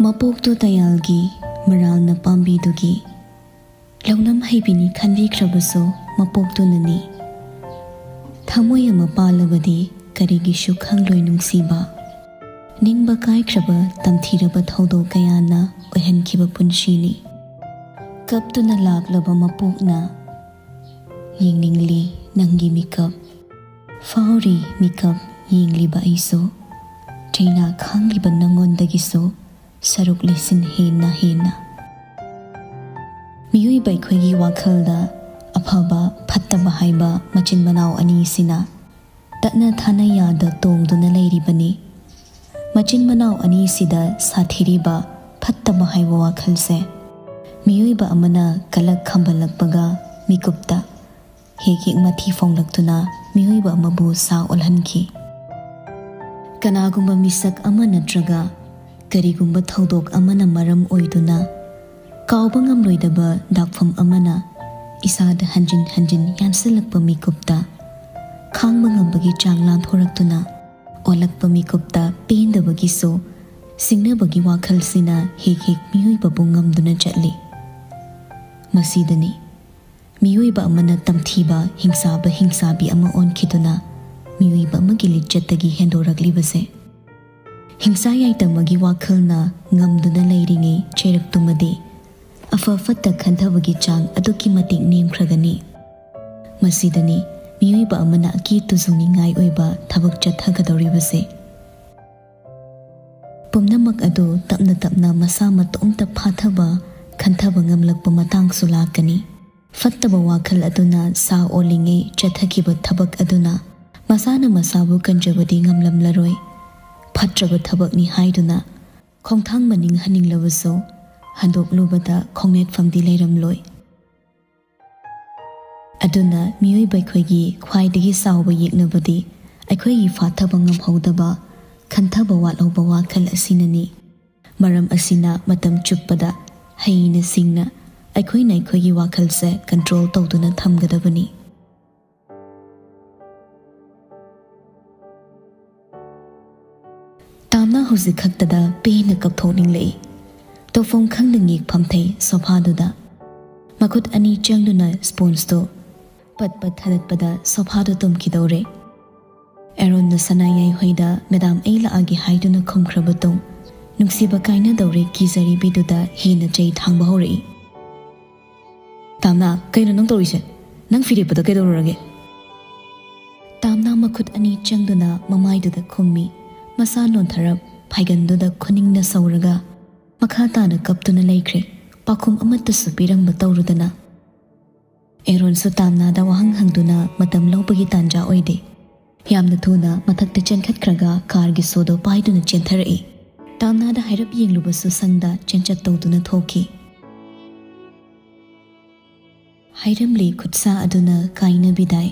मपोक्तो तयालगी मरालना पांबीदुगी लौनम हैबिनी खनबीख्रबसो मपोक्तुननी थमोय अमा पालबदी करिगिसु खंगलोय नुंसीबा निंगबा कायख्रबा तमथीरबा थौदो कयाना ओहनखिबा पुंसीनी कपतुना लाक्लबा मपोकना येंगनिंगली नंगी मिकप फाउरी मिकप येंगलिबा आइसो चैना खांगलिबा नंगोंदगिसो सरुक लिसिन हेना हेना मियोइबा अखोइगी वाखलदा अफबा फत्तबा हाइबा मचिन मनाव अनीसिना ततना थाना याद तोंगदुना लैरिबनी मचिन मनाव अनीसिदा साथिरिबा फत्तबा हाइबा वाखलसे मियोइबा अमना कलक खंबलकपगा मिकुप्ता हेक हेक मथि फोंगलक्तुना मियोइबा अमबु सा ओलहनखि कनागुंबा मिसक अमा नत्रगा करिगुंबा थौदोक अमना मरम ओइदुना काउबा ngamloidaba dakpham amana isada hanjin hanjin yansalakpa mikupta khangba ngambagi changlan thoraktuna olakpa mikupta pendabagi so singnabagi wakhalsina hek hek miyoi babu ngamduna chatli masidani miyoi ba amana tamthiba hingsabi ama onkhiduna miyoi ba amagi lijjatagi hendorakli base हिंसा याइतमगी वाखलना ngamduna leiringe cheraktumadi अफफत्ता खंथबगी चांग अदुकी मतिक नेमख्रगनी मसीदनी मियोइबा अमना की तुजुनिंगाई ओइबा थबक चथगदौरिबसे पुमनमक अदु तपना तपना मसा मतोंता फाथबा खंथबा ngamlakpa matang sulakani फत्तबा वाखल अदुना सा ओलिंगे चथकिबा थबक अदुना मसाना मसाबु कंजबदी ngamlamlaroi फत्रबा थबकनी हाइदुना खोंथांग मनिंग हनिंगलबसो हंदोकलुबदा खोंगमेक फमदी लेरमलोय अदुना मियोइबा अखोइगी ख्वाइदगी सावबा येकनबदी अखोइगी फाथबा ngamहौदबा खंथबा वालौबा वाखल असिननी मरम असिना मतम चुप्पदा हैना सिंगना अखोइना अखोइगी वाखलसे control तौदुना थमगदबनी तामना हुजिक खक्तदा पेना कपथोनिंग लई तोफों खंगदंगी फमथै सोफादुदा मखुत अनि चंगदुना स्पोन्सतो पत पत थदतपदा सोफादो तुमखिदौरे एरोन सनायाई होइदा मैडम एला आगे हाइदुना खुमख्रबतों नुक्सिबा काइना दौरे किजरी बिदुदा हेना चै थांबा हौरई तामना कैनो नंग तौरिसे नंग फिरिपदा कैदौरगे तामना मखुत अनि चंगदुना ममाइदुदा खुम्मी मसा नोंथरब फाइगंदुदा खुनिंगना सौरगा मखाताना कपतुना लेख्रे पाखुम अमत्तसु पिरंबा तौरुदना एरोनसु तामनादा वहंग हंगदुना मतम लौबगी तांजा ओइदे यामना थुना मथक्ता चेनखतख्रगा कारगी सोदो पाइदुना चेंथरई तामनादा हैरप येंगलुबसु संगदा चेंचत तौदुना थोखी हैरमले खुत्सा अदुना काइना बिदाय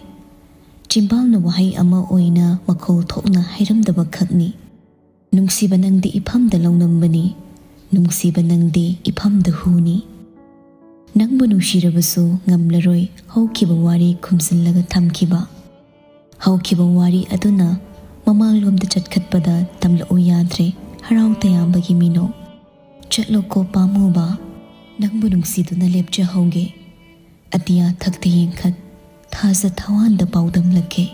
चिंबालना वहाई अमा ओइना मखोल थोकना हैरमदबा खकनी नुंगसिबा नंगदि इफमदा लौनम्बनी नुंगसिबा नंगदि इफमदा हुनी नंगबु नुंसिरबसु ngamlaroi हौखिबा वारी खुमसिनलगा थमखिबा हौखिबा वारी अदुना ममांगलोमदा चटखतपदा तमलओ याद्रे हराव तयामबगी मिनो चटलो को पामुबा नंगबु नुंसिदुना लेपजा हौगे अतिया थकते येंखत थाजा थवानदा पाउदम लगे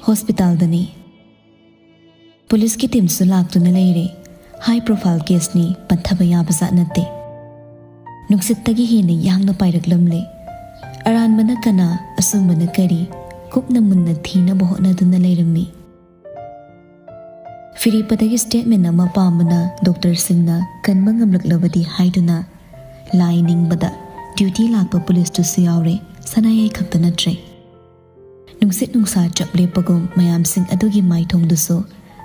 हॉस्पिटल दनी पुलिस की टीम से लाक्तुना लेरे हाई प्रोफाइल केस नि पत्थबा याबा जात नते नुक्सितगी हेने यांगना पाइरकलमले अरानबना कना असुमबना करी ꯀꯨꯞꯅ ꯃꯨꯟꯅ ꯊꯤꯅꯕ ꯍꯣꯠꯅꯗꯨꯅ ꯂꯩꯔꯝꯃꯤ꯫ ꯐꯤꯔꯦꯞꯄꯗꯒꯤ ꯁ꯭ꯇꯦꯠꯃꯦꯟꯠ ꯑꯃ ꯄꯥꯝꯕꯅ ꯗꯣꯛꯇꯔꯁꯤꯡꯅ ꯀꯟꯕ ꯉꯝꯂꯛꯂꯕꯗꯤ ꯍꯥꯏꯗꯨꯅ ꯂꯥꯏ ꯅꯤꯡꯕꯗ ड्यूटी लाप पुलिस यावरे सनायाई खक्त नत्रे नुंसित नुंसा चप लेपगुम मयामसिंग अदुगी माइथोंदुसु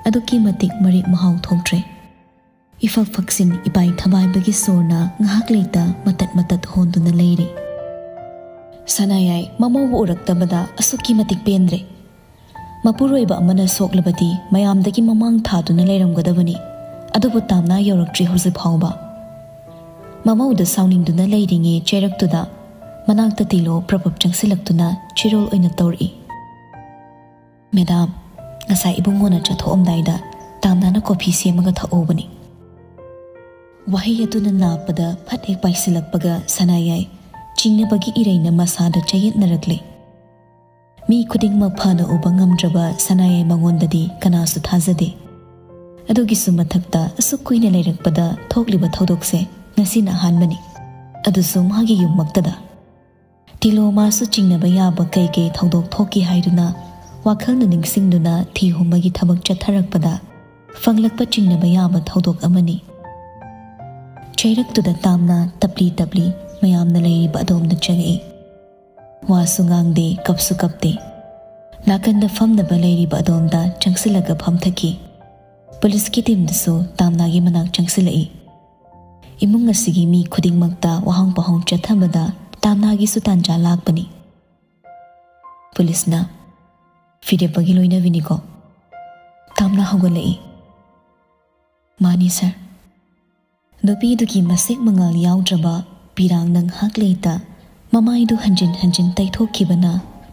अदुकी मतिक Marik महाउ थोंत्रे इफक फक्सिन इपाई थबाइबगी सोरना ngahak leita matat honduna leiri सनायाई ममोबु उरक्तबदा असुकी मतिक पेंद्रे मपुरोइबा अमना सोक्लबदी मयामदगी ममांग थादुना लेरमगदबनी अदुबु तामना यौरक्ट्री हौजि फाउबा ममौद साउनिंगदुना लेरिंगे चेरक्तुदा मनाक्ता तिलो प्रपप चंगसिलक्तुना चिरोल ओइना तौरी मेदाम ngasa ibungona chathoamdaida tamnana coffee semaga thaobani wahi atuna napada phat ek paisilakpaga sanayai chingnabagi ireina masada chayet narakle mi khuding ma phana uba ngamdraba sanayai mangondadi kanasu thajade adugi sumathakta asukuina leirakpada thokliba thodokse ngasina hanbani adusu magi yummaktada tilo masu chingnaba yaba kaike thodok thoki haiduna wakhalna ningsingduna thi humbagi thabak chatharakpada fanglakpa chingnaba yaba thodok amani chairaktuda tamna tapli mayamna leiba adomda changi wasu ngangde kapsu kapte nakanda famnaba leiba adomda changsilaga phamthaki police ki team dasu tamna gi manak changsilai imung asigi mi khuding makta wahang pahong chathamada tamna gi sutan jalak bani police na fide bagi loina viniko tamna hogolei mani sir dopi du ki masek mangal yaudraba pirang nang hak leita mamai du hanjin taithokibana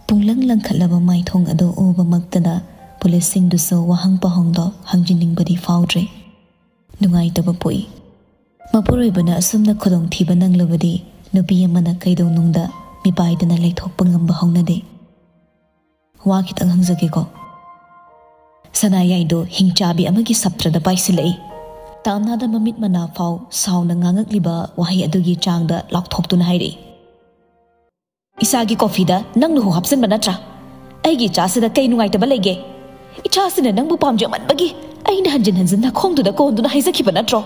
punglang langkhalaba maithong ado oba maktada police sing du so wahang pahong do hangjining badi faudre nungai taba poi मपुरोइबना असुमना खुदोंग थीबा नंगलबदी नुपी Amna कैदों नुंगदा मिपाइदना लेथोकपा ngamba हौनदे वा खितंग हंगजगेको सनायाइदो हिंचाबी अमगी सप्त्रदा पाइसिलई तामनादा ममित मना फाउ साउना ngangagliba wahi adugi changda लाउथोक्तुना हाइरे इसागी कॉफीदा नंगनु हो हपसनबा नत्रा अइगी चासिदा कै नुंगाइतबा लेगे इचासिना नंगबु पामजमनबगी अइना हंजन ना खोंगदुदा कोंदुना हाइजखिबा नत्रो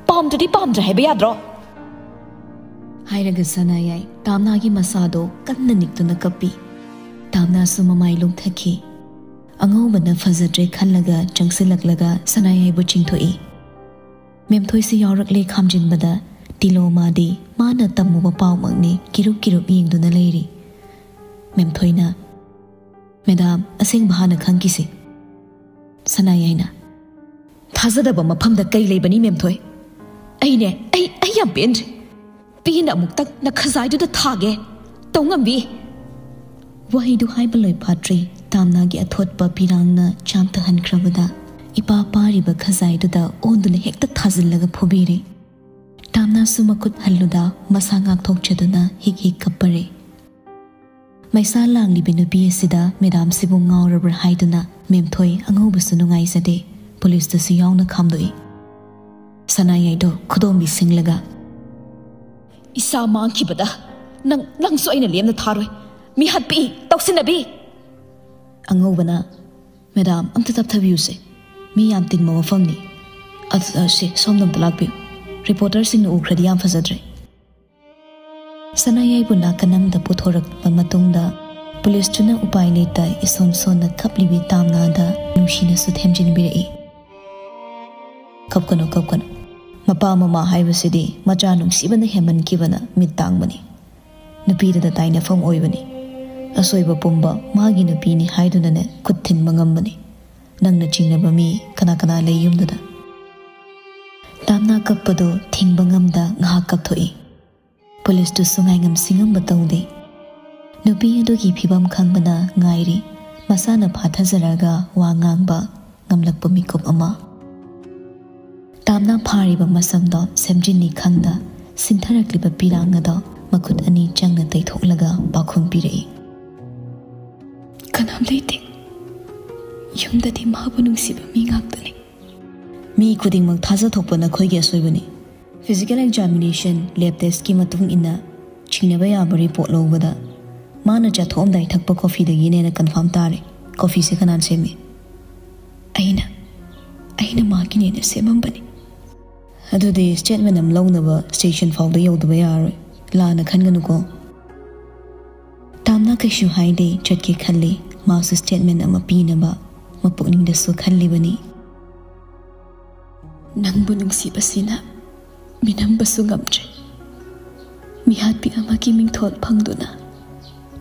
पामदुदी पामद्र है याद्रो हाइरग सनायाई तामना की मसादो कन्न निक्तुना कपी तामना सुममाई लुंगथखी अंगौबना फजद्रे खल्लगा चंगसिलकलगा सनायाई बु चिंगथोई मेमथोई से यावरकले खामजिनबदा तिलो मादी माना तम्मुबा पावमंगनी किरुप येंगदुना लेरी मेमथोईना मेदाम असेंग बहाना खंगिसे सनायाईना थाजदबा मफमदा कई लेबनी मेमथोई अइने अय्या बेंज पीन अमुक तक न खजाइदु द थागे तोंगमबी वही दु हाइब लोय फाट्रे तामना गी अथोटपा पिरांगना चामता हनख्रबदा इपा पारिबा खजाइदु द ओंदुने हेक्ता थाजिलगा फोबिरे तामना सुमकुत हल्लुदा मसा ngak thokchaduna hik kappare maisa langli benupi asida medam sibu ngawrabra haiduna memthoi angobsu nungai sade police da su yauna khamdoi सनायाइदो खुदोंबी सिंगलगा इसा मांगखिबदा नंग सो आइना लेमना थारोय मी हत्पी तौसिनबी अंगौबना मैडम अमता तपथबियुसे मी याम तिन मफमनी असे सोमदम तलाकबी रिपोर्टर सिंग उखरदी याम फजद्रे सनायाइबु नाकनमदा पुथोरक मतुंगदा पुलिस चुना उपाय लेता इसोम सोना कपलिबी तामनादा नुशिना सुथेमजिनबिरई कपकनो मपा ममा हाइबसिदी मचा नुंसीबना हेमनकिबना मितांगबनी नुपीददा ताइनफम ओइबनी असोइबा पुंबा मागी नुपीनी हाइदुनने खुथिन मंगमबनी नंगना चिंगनबा मी कना लेयुमददा तामना कप्पदो थिंगबंगमदा ngha kapthoi पुलिस दु सुंगाइंगम Singham बतौदे नुपी अदुगी फिबम खंगबना ngairi masana phathajaraga wa ngangba ngamlakpa mikup ama तामना फारिबा मसमदो सेमजिनी खंगदा सिंथरक्लिबा पिरांगदो मखुद अनि चंगना तैथोकलगा पाखुम पिरई कनाम लेते युमददी माबु नुंसिबा मी गाक्तनी मी खुदिंग मक थाजा थोकपना खोइगे सोइबनी फिजिकल एग्जामिनेशन लैब टेस्ट की मतुंग इना चिंगनबा याबा रिपोर्ट लौबदा माना चाथोमदाई थकप कॉफी दगीने कन्फर्म तारे कॉफी से कनान सेमी अइना माकिने ने सेमंबनी अदुदे स्टेटमेंट अम लौनबा स्टेशन फाउदा यौदबा यार लाना खनगनुको तामना कैसु हाइदे चटके खल्ले मास स्टेटमेंट अम पीनबा मपुनिंग दसु खल्लिबनी नंगबु नुंगसिबसिना मिनंबसु गमजे मिहात पी अमा की मिंगथोल फंगदुना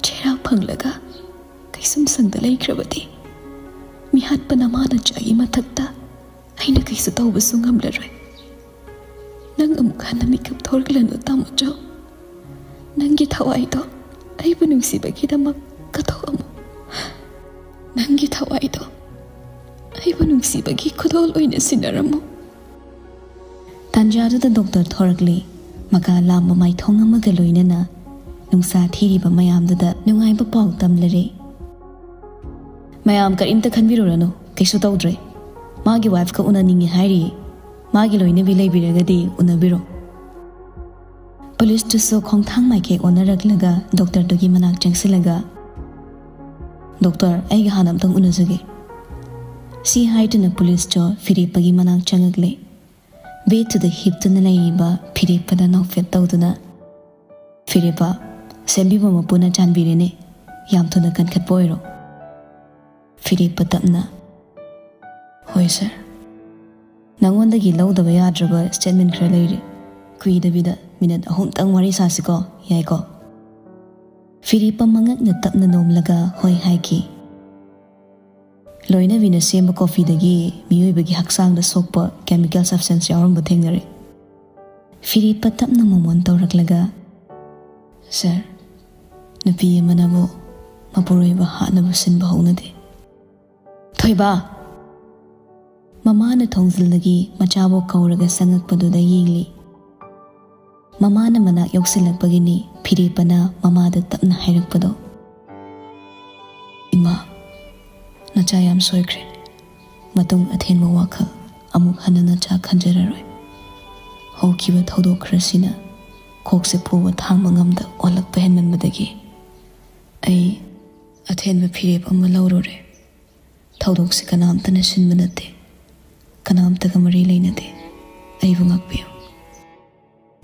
चेरा फंगलगा कैसुम संगद लैख्रबदी मिहात पनामाना चागी मथक्ता अइना कैसु तौबसु गमलरोय नंग अमुक हन्ना मिकप थोरगलनु तामुजो नंगी थवाइदो अइबु नुंगसिबगिदमक कथोअमु नंगी थवाइदो अइबु नुंगसिबगी खुदोल ओइना सिनरमु तांजादुदा डॉक्टर थोरगले मका लाम माइथोंग अमगा लोइनना नुंसा थीरिबा मयामदुदा नुंगाइबा पाउ तमलरे मयाम करिमता खनबिरुरनो कैसु तौद्रे मागी वाइफ का उनानिंगे हाइरी मागी लोइने भी लेबिरगदी उनाबिरो पुलिस तुसो खोंथांग माइके ओनरगलगा डॉक्टर दुगी मनाक चंगसिलगा डॉक्टर आइगा हानमतंग उनजगे सी हाइटना पुलिस जो फिरिपगी मनाक चंगगले बेट टू द हिप तुना लैबा फिरिपदा नौफेट तौदुना फिरिपा सेंबिबा मपुना जानबिरेने याम थुना कनखत पोइरो फिरिपा तपना होय सर नंगोंदगी लौदबा याद्रबा स्टेटमेंट खरा लैरे कुइदबिदा मिनट अहुमतंग वारी सासिको याइको फिरिपा मंगकना तपना नोमलगा होय हाइकी लोइना विना सेम कॉफी दगी मियोइबगी हक्सांग द सोकपा केमिकल सब्सटेंस यावरम बथेंगरे फिरिपा तपना मोमोन तौरकलगा सर नपी मनबो मपुरोइबा हानबो सिनबा हौनदे थोइबा ममाना थोंजिलगी मचाबो कौरगा संगकपदुदा येंगली ममाना मना यौसिलकपगिनी फिरिपना ममादा तपना हाइरकपदो इमा नचा याम सोइख्रे मतुंग अथेनबा वाखल अमुक हन्ना नचा खंजररोय हौखिबा थौदोखरसिना खोकसे फुबा थांबा ngamda ओलकपा हेनमनबदगी अई अथेनबा फिरेप अमा लौरोरे थौदोकसे कनामतना सिनबा नते कनामतगा मरी लैनदे अइबु ngakpiyo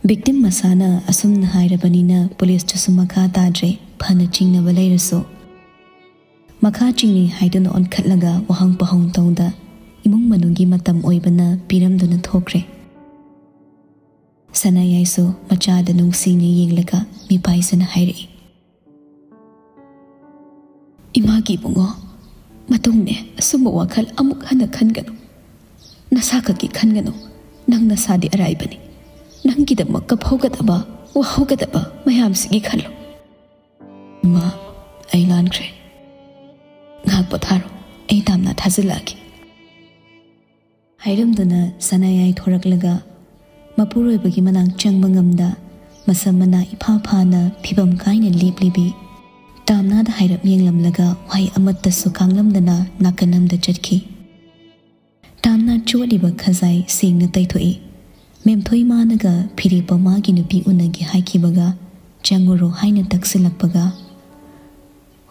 victim masana asumna hairabaniना पुलिस चसु मखा ताद्रे फना चिंगनबा लैरसो मखा चिंगनी हाइदुना ओनखटलगा वहांग पहांग तौदा इमुंग मनुंगी मतम ओइबना पिरमदुना थोक्रे सनायाइसो मचादा नुंगसिने येंगलगा मिपाइसना हाइरे इमागी बुंगो मतुंगने असुंबा वाखल अमुक हना खनगनु नसाकगी खनगनु नंग नसादि अराइबनी नंगीदमक कफौगदबा वहौगदबा मयामसिगी खलो मा आई लानख्रे घाक पथारो आई तामना थाजिलागी हाइरमदुना सनायाइ थोरकलगा मपुरोइबगी मनांग चंगबा ngamda मसमना इफा फाना फिबम काइना लेपलिबी तामनादा हाइरप येंगलमलगा वाइ अमत्तसु कांगलमदना नाकनमदा चटखी तामना चोलिबा खजाई सेंगना तैथोई मेमथोई मानगा फिरिपा मागी नुपी उनगी हाइखिबगा चंगुरो हाइना तक्सिलकपगा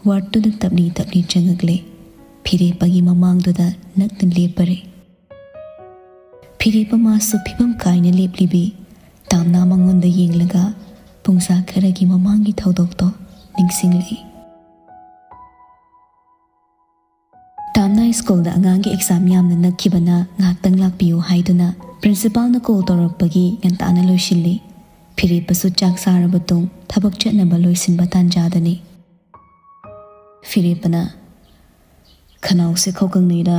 वार्तुदा तपनी तपनी चंगगले फिरिपागी ममांगदुदा नक्तन लेपरे फिरिपा मासु फिबम काइना लेपलिबी तामना मंगोंदा येंगलगा पुंसा खरगी ममांगी थौदोकतो निंगसिंगलई तामना स्कूल दा अंगांगी एग्जाम यामना नक्खिबना ngaktang lakpiyu haiduna प्रिंसिपल ना कॉल तौरपगी गंताना लोइसिल्ली फिरिपसु चाक सारबतुंग थबक चटनबा लोइसिनबा तांजादनी फिरिपना खनाउसे खोकंगनीरा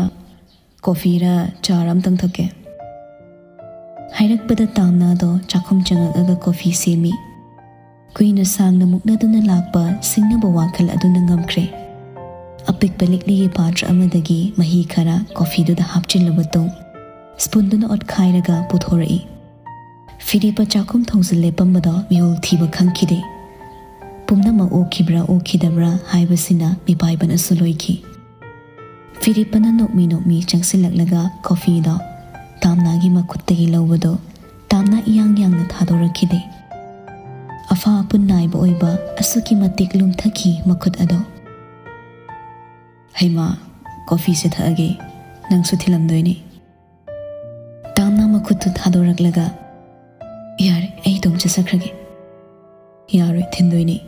कॉफीरा चाराम तंग थके हाइरकपदा तामनादो चाखुम चंगगगा कॉफी सेमी कुइना सांगना मुक्नदुना लाकपा सिंगनबा वाखल अदुना ngamख्रे अपिकपा लिकलिगी पात्र अमदगी मही खरा कॉफीदुदा हापचिनलबतुंग स्पूनदुना ओटखाइरगा पुथोरई फिरिपा चाकुम थौजिल्ले पम्बदा मिहोल थीबा खंखिदे पुमनमा ओखिब्रा ओखिदब्रा हाइबसिना मिपाइबना सुलोइखि फिरिपना नोकमी चंगसिलकलगा कॉफीदा तामनागी मखुत्तगी लौबदो तामना इयांग यांगना थादोरखिदे अफा पुन्नाइबा ओइबा असुकी मतिक लुमथकी मखुत अदो हैमा कॉफी से थअगे नंगसु थिलमदोइनी तामना मखुत थादोरकलगा यार ऐ तुम चसखरगे यार थिंदोइनी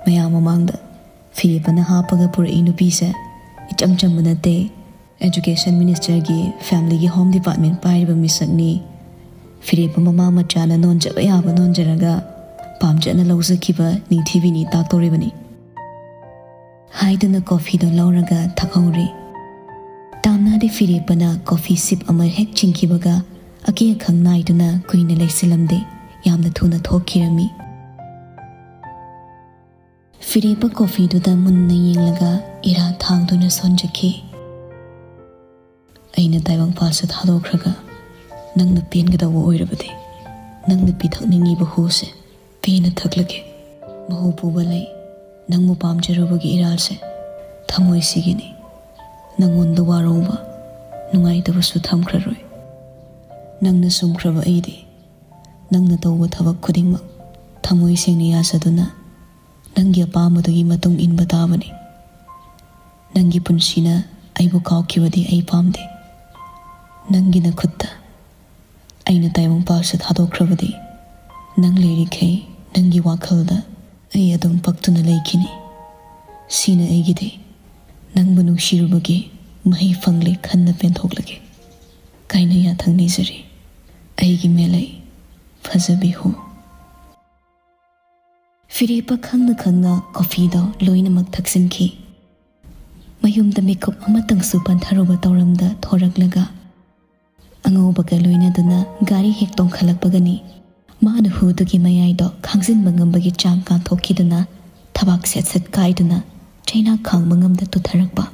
मया ममांगदा फिलिपना हापगा पुरई नुपीसे इचम चम बनते एजुकेशन मिनिस्टर की फैमिली की होम डिपार्टमेंट पाइबा मिसकनी फिलिप ममा मचाना नोंजब याबा नोंजरगा पामजना लौजखिबा निथिबिनी ताक्तोरिबनी हाइदना कॉफी दो लौरगा थखौरी तामना दे फिलिपना कॉफी सिप अमर हेक चिंखिबगा अके खंग नाइदना कुइना लेसिलमदे यामना थुना थोखिरमी फिलिप कॉफी दुदा मुन्ना येंगलगा इरा थांगदुना सोंजखि अइना ताइबंग पास थादोखरगा नंगना पेनगदव ओइरबदे नंगना पिथकनिंगी बहुसे पेन थकलगे महू पुबा लई नंगमु पामजरुबगी इरासे थमोय सिगिनी नंगोंद वारोबा नुंगाइदबसु थमखररोय नंगना सुमखरबा अइदि नंगना तौबा थबक खुदिंगमक थमोय सेंगना यासदुना नंगी अपामदुगी मतुंग इनबा ताबनी नंगी पुंसिना अइबु काउखिबदि अइ पामदे नंगी नखुत्ता अइना ताइबंग पास थादोखरबदि नंग लेरिखै नंगी वाखलदा अइ अदुम पक्तुना लेखिनी सीना अइगिदे नंगबु नुंसिरुबगे महि फंगले खन्ना पेंथोकलगे काइना याथंग निजरी अइगी मेलै फजबिहु फिलिपा खंगना खंगना कॉफी दो लोइनमक थक्सिनखि मयुमदा मेकअप अमतंगसु पंथारुबा तौरमदा थोरकलगा अंगोबगा लोइनदुना गाड़ी हेक तोंखलकपगनी मान हुदुगी मयाइदो खांजिनबा ngambagi चांग कांथोखिदुना थबाक सेट सेट काइदुना चाइना खांगबा ngamda तुथरकपा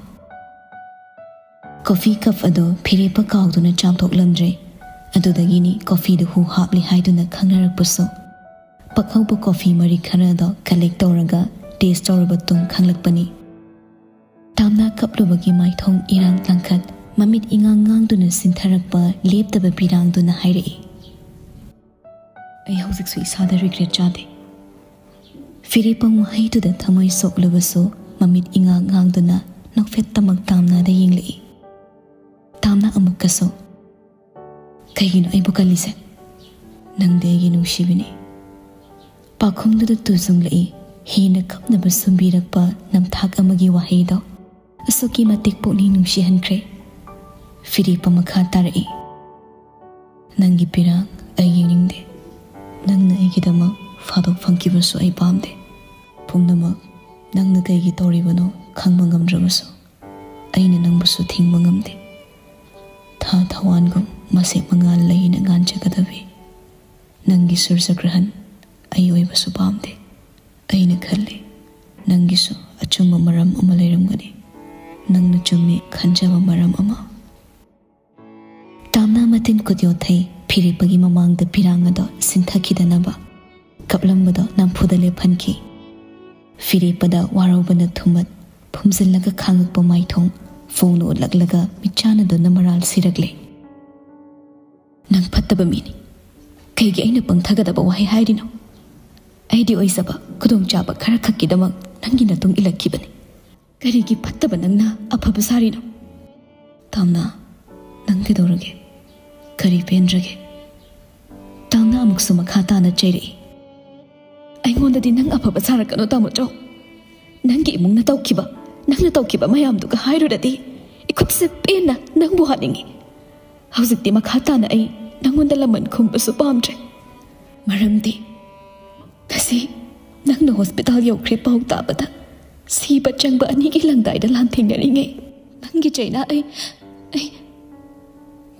कॉफी कप अदो फिलिपा काउदुना चांगथोकलमद्रे अदुदगिनी कॉफी दु हु हापलि हाइदुना खंगरकपसु पखौबा कॉफी मरी खरदो कलेक्ट तौरगा टेस्ट तौरबा तुंग खंगलकपनी तामना कपलुबगी माइथोंग इरांग लंखत ममित इंगांग ngang सिंथरकपा लेपतबा पिरांगदुना हाइरई अइ हौजिकसु इसादा रिग्रेट जादे फिलिपा वहाइदुदा थमोय सोकलबसु ममित इंगांग ngang नौफेत तमक तामनादा येंगलई तामना अमुकसु कहिगिनो अइबु कलिसे नंगदे अइगी नुंसिबिनी पाखुंगदुदा तुजुंगलई हेना खपनबा सुंबिरकपा नमथाक अमगी वहाइदो असुकी मतिक पुनि नुंसिहनख्रे फिलिपा मखा तारई नंगी पिरांग अइ येंगनिंगदे नंगना अइगिदमक फादोक फंकिबसु अइ पामदे पुंगनमक नंगना कइगी तौरिबनो खंगबा ngamdrabasु अइना नंगबसु थिंगबा ngamde था थवानगुम मसेक मंगाल लइना गांचगदबे नंगी सूर्यग्रहण अइ ओइबसु पामदे अइना खल्ले नंगिसु अचुम्बा मरम अमा लेरमगनी नंगना चुम्मे खंजबा मरम अमा तामना मतिन कुद्योथै फिलिपगी ममांगदा पिरांगदो सिंथखिदनबा कपलंबदो नंफुदा लेफनखि फिलिपदा वारोबना थुमत फुमजिल्लगा खांगकपा माइथोंग फोन उलगलगा मिचानदो नमराल सिरगले नंग फत्तबा मिनी कइगी अइना पंगथगदबा वहाइ हाइरिनो अइदि ओइसबा खुदोंचाबा खरा खक्किदमक नंगी नतुंग इलक्खिबनी करिगी फत्तबा नंगना अफबा सारिनो तामना नंग केदौरगे करी पेंद्रगे तामना अमुकसु मखा ताना चैरई अइंगोंददि नंग अफबा सारकनो तामोचो नंगी इमुंगना तौखिबा नंगना तौखिबा मयामदुगा हाइरुददि इखुतसे पेना नंगबु हानिंगी हौजिकति मखा ताना अइ नंगोंदा लमन खुंबसु पामद्रे मरमदि कसी नंगना हॉस्पिटल यौख्रे पाउ ताबदा सीबा चंगबा अनिगी लंगदाइदा लांथेंगरिंगे नंगी चैना अइ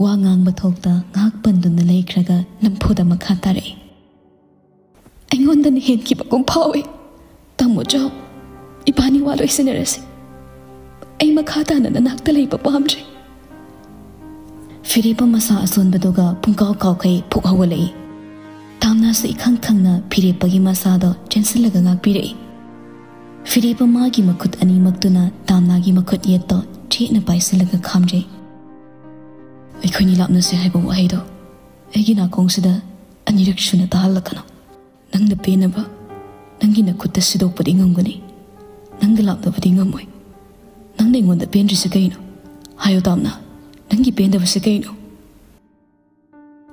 वा ngang थोकता ngak panduna leikhraga nampuda makha tarei aingonda hen ki bakum phawe tamojo ibani wa loisinarase ai makha ta na nakta leiba pamje Philippa मसा असोनबदोगा पुंकाव कावखै फुकहवलई तामना से इखंग खंगना फिलिपागी मसादो चेंसलगा ngakpirei फिलिपा मागी मखुत अनि मक्तुना तामनागी मखुत येतो चेना पाइसलगा खामजे अखोनी लापना से हाइबो वहाइदो अगी नाकोंगसिदा अनिरक सुना ताहलकनो नंगना पेनबा नंगी नखुत्ता सिदोकपदि ngамगनि नंग लापदबदि ngамoi नंग नेंगोंदा पेंद्रिसे कइनो हायो तामना नंगी पेंदबसे कइनो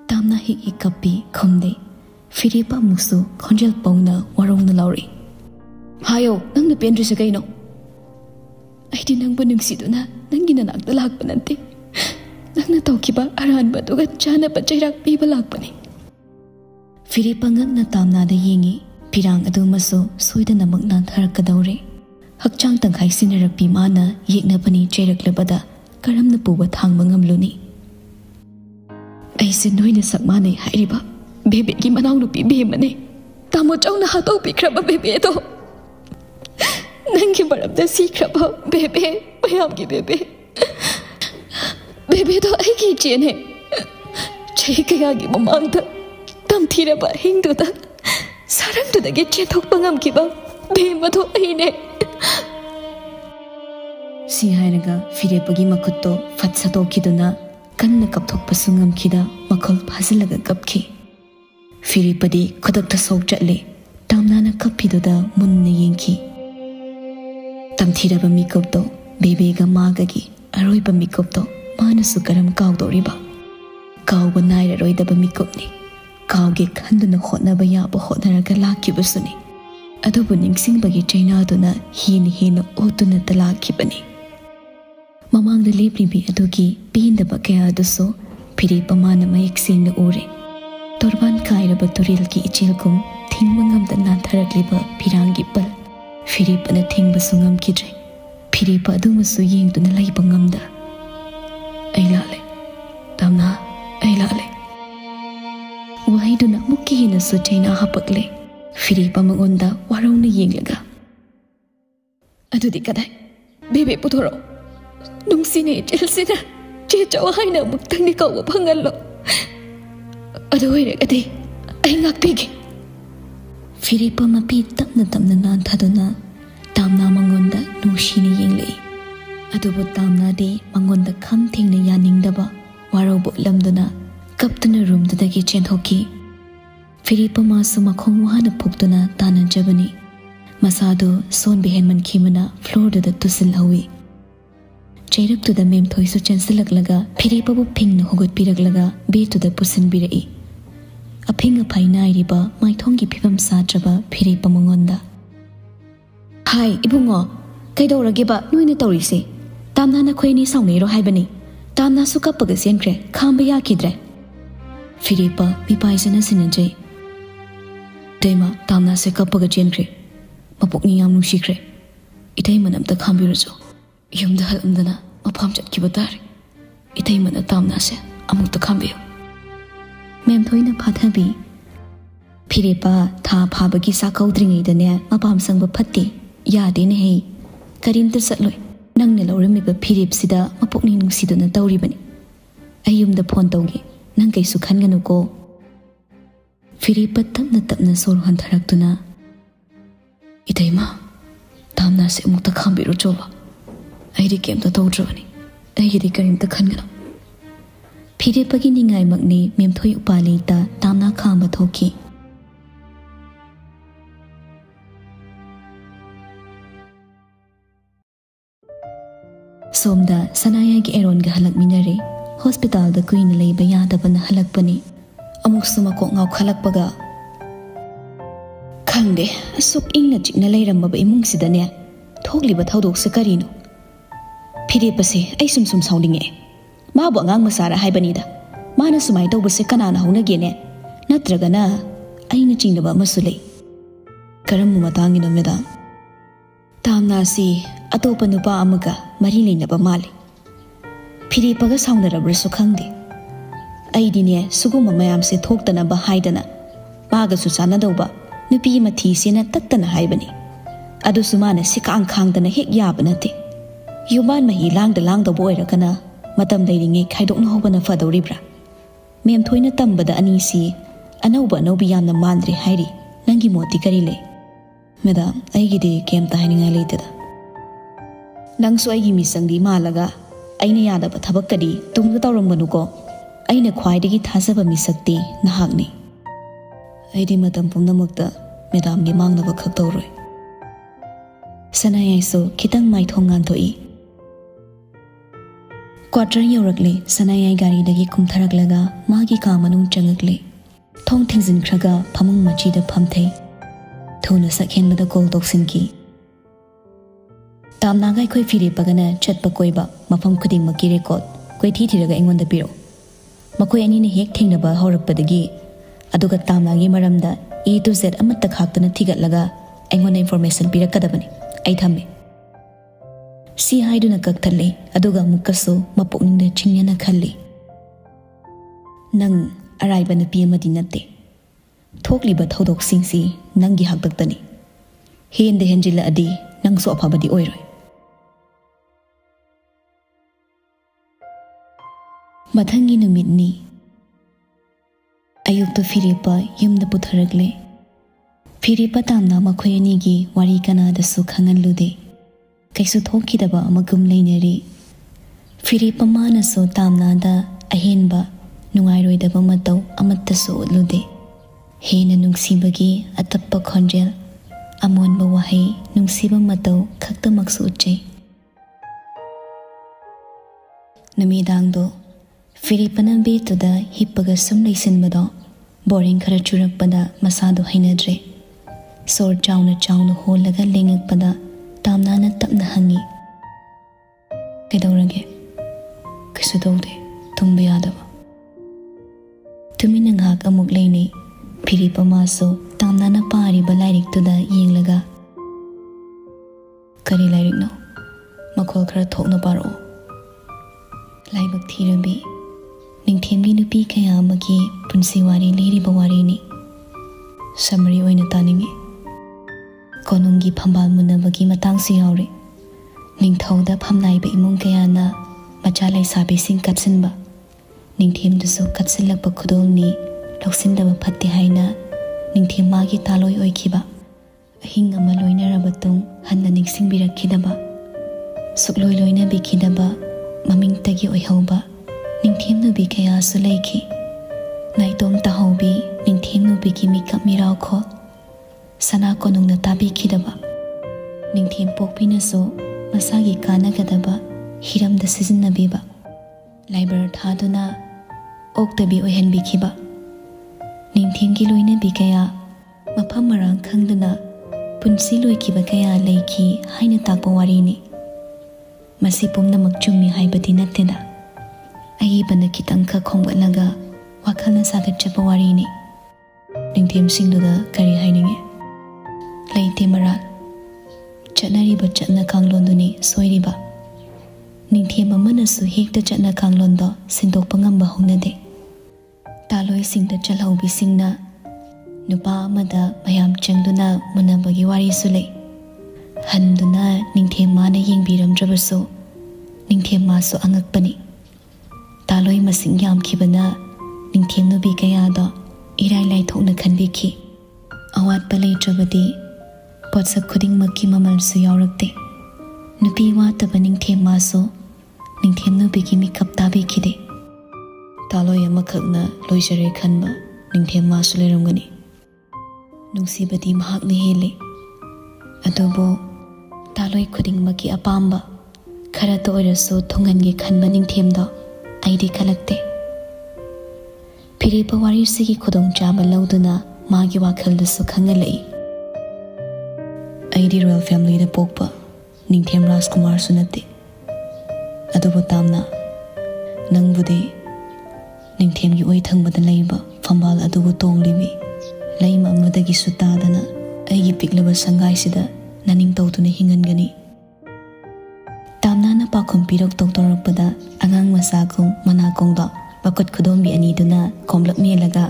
तामना ही कपी खमदे फिरेपा मुसु खंजल पौना वरोंना लाउरी हायो नंग पेंद्रिसे कइनो आइदि नंगबो नुंसिदुना नंगी ननाक्ता लाक्पा नंते नंगना तौखिबा अरानबदुगा चानबा चैराक पीबा लाक्पनि फिरेपा ngakna तामनादा येंगी फिरांग अदुमसु सोइदनमक नांथरकदौरे हक्चांग तंखाई सिनरपी माना येकनबनी चैरकलबदा करमना पुबा थांगबा ngamluni ऐसे नोइना सकमाने हाइरिबा बेबे की मनाउ नुपी बेमने तामो चाउना हातो पिख्रबा बेबे तो नंगी बरमदा सीख्रबा बेबे मयाम की बेबे बेबे तो आई की चेने चै कयागी ममांगदा तमथीरबा हिंदुदा सारंगदुदगे चेथोकपा ngamkiba बेमदो अइने सी हाइरगा फिरेपगी मखुत्तो फत्सतोखिदुना कन्ना कपथोकपसु ngamखिदा मखल फाजिलगा कपखि फिरेपदी खुदक्ता सोक चटले तामनाना कपफिदुदा मुन्ना येंखि तमथीरबा मिकपतो बेबेगा मागगी अरोइबा मिकपतो मानसु करम काउदोरिबा काउबा नाइररोइदबा मिकपनि काउगे खंदुना होटनबा याबा होटनरगा लाखिबसुनि अदुबु निंगसिंगबगी चैनादुना हिन हिन ओतुना तलाखिबनि ममांगदा लेप्लिबि अदुगी पेंदबा कयादुसो फिरेपा माना मयेक सेंगना उरे तोरबान कायरबा तुरेलगी इचेलकुम थिंगबा ngamda नांथरक्लिबा फिरांगी पल फिरेपना थिंगबसु ngamखिद्रे फिरेपा अदुमसु येंगदुना लैबा ngamda ai लाले तामना ai लाले वहाइदुना मुक्की हिना सु चैना हपकले फिरेपा मंगोंदा वारौना येंगलगा अदुदि कदाय बेबे पुथोरो नुंसिने चेलसिना चे चाव हाइना मुक्तंगनि काउबा फंगल्लो अदु होइरगदि ai ngakpige फिरेपा मपी तमना तमना नांथादुना तामना मंगोंदा नुंसिने येंगले अदुबु तामना दे मंगोंदा खम थेंगना यानिंगदबा वारौबो लमदुना कपतुना रूमदुदगी चेंथोकी फिरेपा मासु मखोंग वहाना फुक्तुना तानजबनी मसादो सोन बेहेनमन खिमना फ्लोरदुदा तुसिलहवी चैरकतुदा मेमथोइसु चेंसलकलगा फिरेपाबु फिंगना होगतपिरकलगा बेतुदा पुसिनबिरई अफिंग अफाई नाइरिबा माइथोंगी फिबम साद्रबा फिरेपा मंगोंदा हाय इबुंगो कैदौरगेबा नोइना तौरिसे तामनाना खोइनी साउनेरो हाइबनी तामनासु कपपगा सेनख्रे खांबा याखिद्रे फिरेपा मिपाइसना सिनजे दैमा तामनासे कपपगा चेनख्रे मपुकनी याम नुंसिख्रे इथैमनमता खांबिरुजो युमदा हलमदना मफाम चटकिबा तारे इथैमना तामनासे अमुक्ता खांबियो मेमथोइना फाथबी फिरेपा था फाबगी साकौद्रिङैदने मपाम संगबा फत्ते यादेने हे करीमता चटलोय नंगना लौरमिबा फिरेपसिदा मपुकनी नुंसिदुना तौरिबनी अयुमदा फोन तौगे नंग कैसु खनगनुको फिरेपा तपना तपना सोर हंथरक्तुना इथैमा तामना से अमुक्ता खांबिरो चोबा अइदि केमता तौद्रबनी अइगिदि करीमता खनगनु फिरेपगी निंगाइमकनी मेमथोइ उपालिता तामना खांबा थोकी सोमदा सनायागी एरोनगा हलकमिनरे हॉस्पिटल दा कुइन लेबा यादबना हलकपनी अमुक्सु मकोक ngaukhalaकपगा खंगदे असुक इंगना चिकना लेरमबा इमुंगसिदने थोकलिबा थौदोकसे करिनो फिरेपसे ऐ सुम साउनिंगे माबो अंगांग मसारा हाइबनीदा माना सुमाय तौबसे कनाना हौनगेने नत्रगना अइना चिंगदबा मसुले करमु मतांगिनो मेदा तामनासी अतोपा नुपा अमगा मरी लेनबा माले फिरेपगा साउनरब्रसु खंगदे अइदिने सुगुम मयामसे थोक्तनबा हाइदना मागसु चानदौबा नुपी मथीसेना तत्तना हाइबनी अदुसु माना सिकांग खांगदना हेक याबा नते युबान मही लांगदबो ओइरकना मतम लेरिङे खाइदोक्न होबना फदौरिब्रा मेमथोइना तंबदा अनीसी अनौबा अनौबी यामना मानद्रे हाइरी नंगी मोती करी ले मेदाम अइगिदि केमता हाइनिङाइ लेतेदा नंगसु अइगी मिसंगी मालगा अइना यादबा थबक्कदी तुंगदा तौरमगनुको अइना ख्वाइदगी थाजबा मिसक्ति नहागनी अइदि मतम पुमनमक्ता मेदाम की मांगनब खक्तौरोय सनायाइसो खितंग माइथोंग गांथोई क्वार्टर यौरकले सनायाइ गारीदगी कुमथरकलगा मागी का मनुंग चंगकले थोंग थिंजिनख्रगा फमुंग मचीदा फमथै थुना सखेनबदा कॉल तौसिनकी तामनागा अखोय फिरेपगना चटपा कोइबा मफम खुदिंगमकी रेकॉर्ड कोइथि थिरगा अइंगोंदा पिरो मखोय अनिना हेक थेंगनबा हौरकपदगी अदुगा तामनागी मरमदा A to Z अमत्ता खाक्तना थिगतलगा अइंगोंदा इन्फॉर्मेशन पिरकदबनी अइ थम्मे सी हाइदुना कक्थले अदुगा मुक्कसो मपोकनिंदा चिंगना खल्ली नंग अराइबा नुपी अमदि नत्ते थोकलिबा थौदोकसिंगसी नंगी हाक्तक्तनी हेंदे हेंजिल्लाअदि नंगसो अफाबदि ओइरोय मथंगी नुमितनी अयुक्तो फिरेपा युमदा पुथरकले फिरेपा तामना मखोय अनिगी वारी कनादसु खंगनलुदे कैसु थोकिदबा अमगुम लेनरी फिरेपा मानसो तामनादा अहेनबा नुंगाइरोइदबा मतौ अमत्तसु उलुदे हेना नुंसीबगी अतप्पा खंजेल अमोनबा वाहै नुंसीबा मतौ खक्तमक्सु उच्चै नमीदांगदो फिरेपना बेतुदा हिप्पगा सुम लैसिनबदो बोरिंग खरा चुरकपदा मसादो हैनद्रे सोर चाउना चाउना होलगा लेंगकपदा तामनाना तपना हंगी कैदौरगे कैसु तौदे तुंबा यादबा तुमिना घाक अमुक लेने फिरेपा मासो तामनाना पारिबा लाइरिकतुदा येंगलगा करी लाइरिकनो मखोल खरा थोकना पारो लाइबक थीरबी निंथेमगी नुपी कया अमगी पुंसी वारी लेरिबा वारीनी समरी ओइना तानिंगे कोनुंगी फंबाल मुनबगी मतंगसु यावरे निंथौदा फमनाइबा इमुंग कयाना मचा लैसाबीसिंग कत्सिनबा निंथेमदसु कत्सिलकपा खुदोंनी लौसिनदबा फत्ते हाइना निंथेम मागी तालोय ओइखिबा अहिंग अमा लोइनरबतुंग हन्ना निंसिंबिरखिदबा सुक्लोय लोइना बिखिदबा ममिंगतगी ओइहौबा निंथेम नुबी कयासु लैखि नाइतोम ताहौबी निंथेम नुबीगी मिकप मिरावखो सना कोनुंगना ताबीखिदबा निंथेम पोकपिनसो मसागी कानगदबा हिरमदा सिजिन्नबीबा लाइबर थादुना ओक्तबी ओइहनबीखिबा निंथेमगी लोइनबी कया मफम मरांग खंगदुना पुंसी लोइखिबा कया लैखि हाइना ताकपा वारीनी मसी पुमनमक चुम्मी हाइबदी नत्तेदा अयिबना खितंखा खोंगलगा वाखलना सागतचपा वारीनी निंथेम सिंगदुदा करी हाइनिंगे लैते मराल चटनरिबा चटना कांगलोंदुनी सोइरिबा निंथेम अमनसु हेक्ता चटना कांगलोंदो सिंदोकपा ngamba हौनदे तालोय सिंगदा चलहौबी सिंगना नुपा अमदा मयाम चंगदुना मुनबगी वारीसु लै हंदुना निंथेम माना येंगबिरमद्रबसु निंथेम मासु अंगकपनी तालोय मसिंग यामखिबना निंथेम नुबी कयादो इराय लाइथोकना खनबिखि अवातपा लैत्रबदी पोत्सक खुदिंगमक्की ममलसु यावरक्ते नुपी वातबा निंथेम मासु निंथेम नुबीगी मिकप ताबीखिदे तालोय अमखकना लोइजरे खनबा निंथेम मासु लेरमगनी नुंसीबदी महाकना हेले अदुबो तालोय खुदिंगमक्की अपाम्बा खरा तो ओइरसु थोंगनगे खनबा निंथेमदो आइदि खलक्ते फिरेपा वारीसिगी खुदोंचाबा लौदुना मागी वाखलदसु खंगलई आइदि रॉयल फैमिली दा पोकपा निंथेम राजकुमार सुनते अदुबो तामना नंगबुदे निंथेमगी ओइ थंगबदा लैबा फंबाल अदुबो तोंगलिबी लैमा अमदगी सुतादना आइगी पिकलबा संगाइसिदा ननिंग तौदुना हिंगनगनी तामनाना पाखुम पिरक तौतौरकपदा अगांग मसाको मनाकोंगदो बकत खुदोंबी अनीदुना कोमलक मेलगा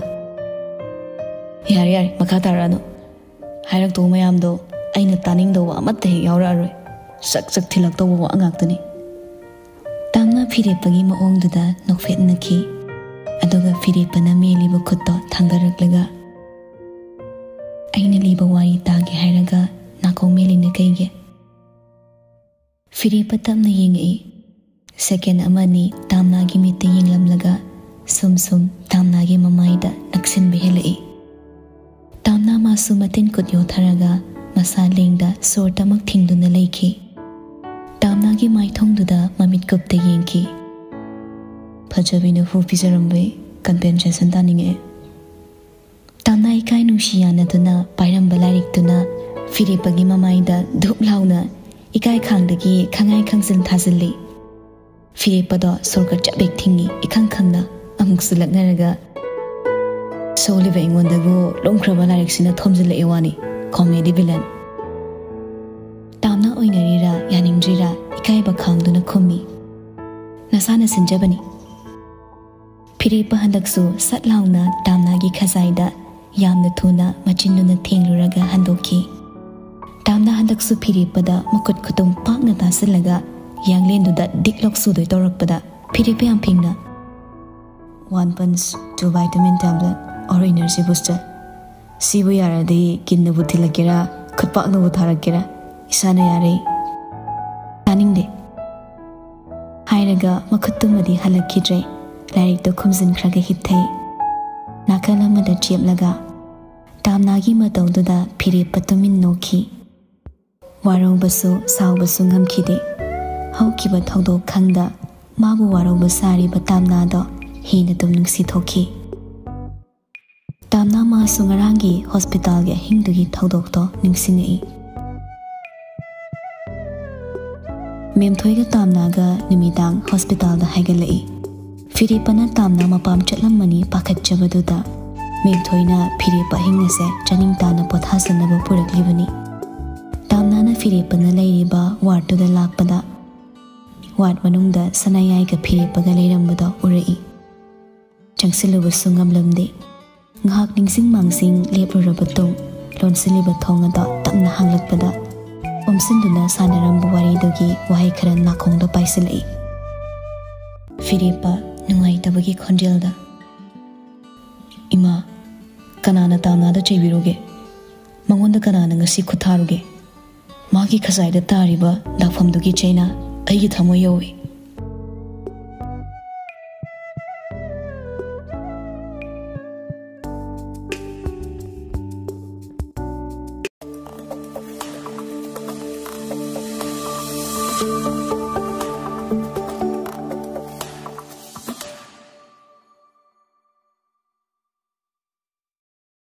यार यार मखा तारानो हायरक तो मयामदो अइना तानिंगदो अमत्ता हे यावरारोय सक सक थिलक तो वा अंगाक्तनी तामना फिरेपगी मओंगदुदा नोफेतनखी अदुगा फिरेपना मेलिबा खुत्तो थांगरकलगा अइना लीबा वारी तागे हायरगा नाकोंग मेलिना कइगे फिरेपा तमना येंगई सेकेंड अमनी तामनागी मित्ते येंगलमलगा सुम सुम तामनागी ममाइदा नक्सिन बेहेलई तामना मा मासु मतिन कुत योथरगा मसा लेंगदा सोरतमक थिंगदुना लेखी तामनागी माइथोंगदुदा ममित गुप्ता येंकी फजबिना हु पिजरम्बे कन्पेंसेशन तानिंगे तामना इकाई नुशियानदुना पाइरंबा लाइरिकदुना फिरेपगी ममाइदा धुप लाउना इकाई खांगदगी खंगाई खंगजन थाजल्ली फिरेपदो सोरका चबेक थिंगी इखंग खंगना अमुक सुलगनरगा सोलिबा इंगोंदगो लोंख्रबा लाइरिकसिना थोमजले एवानी कॉमेडी विलन तामना ओइनरीरा यानिंग्रीरा इकाइबा खांगदुना खुम्मी नसाना सिंजबनी फिरेपा हंदकसु सतलाउना तामनागी खजाइदा यामना थुना मचिनुना थेंगलुरगा हंदोकी तामना हंदकसु फिरेपदा मकुट खुतुम पाकना तासलगा यांगलेंदुदा दिक्लोक सुदोय तौरकपदा फिरेपा याम फिंगना 1 punch 2 vitamin tablet और एनर्जी बूस्टर सिबु यारदे किन्नबु थिलकेरा खुतपाकनबु थारकेरा इसाना यारे तानिंगदे हाइरगा मखुत्तुमदि हलखिद्रे लाइरिक तो खुमजिनख्रगा हिथै नाकल अमदा चेपलगा तामनागी मतौदुदा फिरेपा तुमिन नोखी वारौबसु साउबसु ngамखिदे हौकिबा थौदोक खंगदा माबु वारौबा सारिबा तामनादो हेना तुम नुंगसी थोखी तामना मासु ngaraंगी हॉस्पिटल गे हिंदुगी थौदोक तो निंगसिंगई मेमथोइगा तामनागा निमिदांग हॉस्पिटल दा हाइगलई फिरेपना तामना मपाम चलमनी पाखतजबदुदा मेमथोइना फिरेपा हिंगसे चनिंग ताना पोथासनबा पुरकलिबनी तामनाना फिरेपना लेरिबा वार्डुदा लाकपदा वार्ड मनुंगदा सनायाइगा फिरेपगा लेरंबदा उरई चंगसिलुबसु ngamlamde ngahak ningsing mangsing leprurabatu lonsilibा thongada tamna hanglakpada omsinduna sanarambu waridogi wahai khara nakhongda paisilai फिरेपा नुंगाइतबगी खंजेलदा इमा कनाना तामनादा चेबिरोगे मंगोंदा कनाना ngasi खुथारुगे मागी खजाइदा तारिबा दाफमदुगी चैना अइगी थमो यौई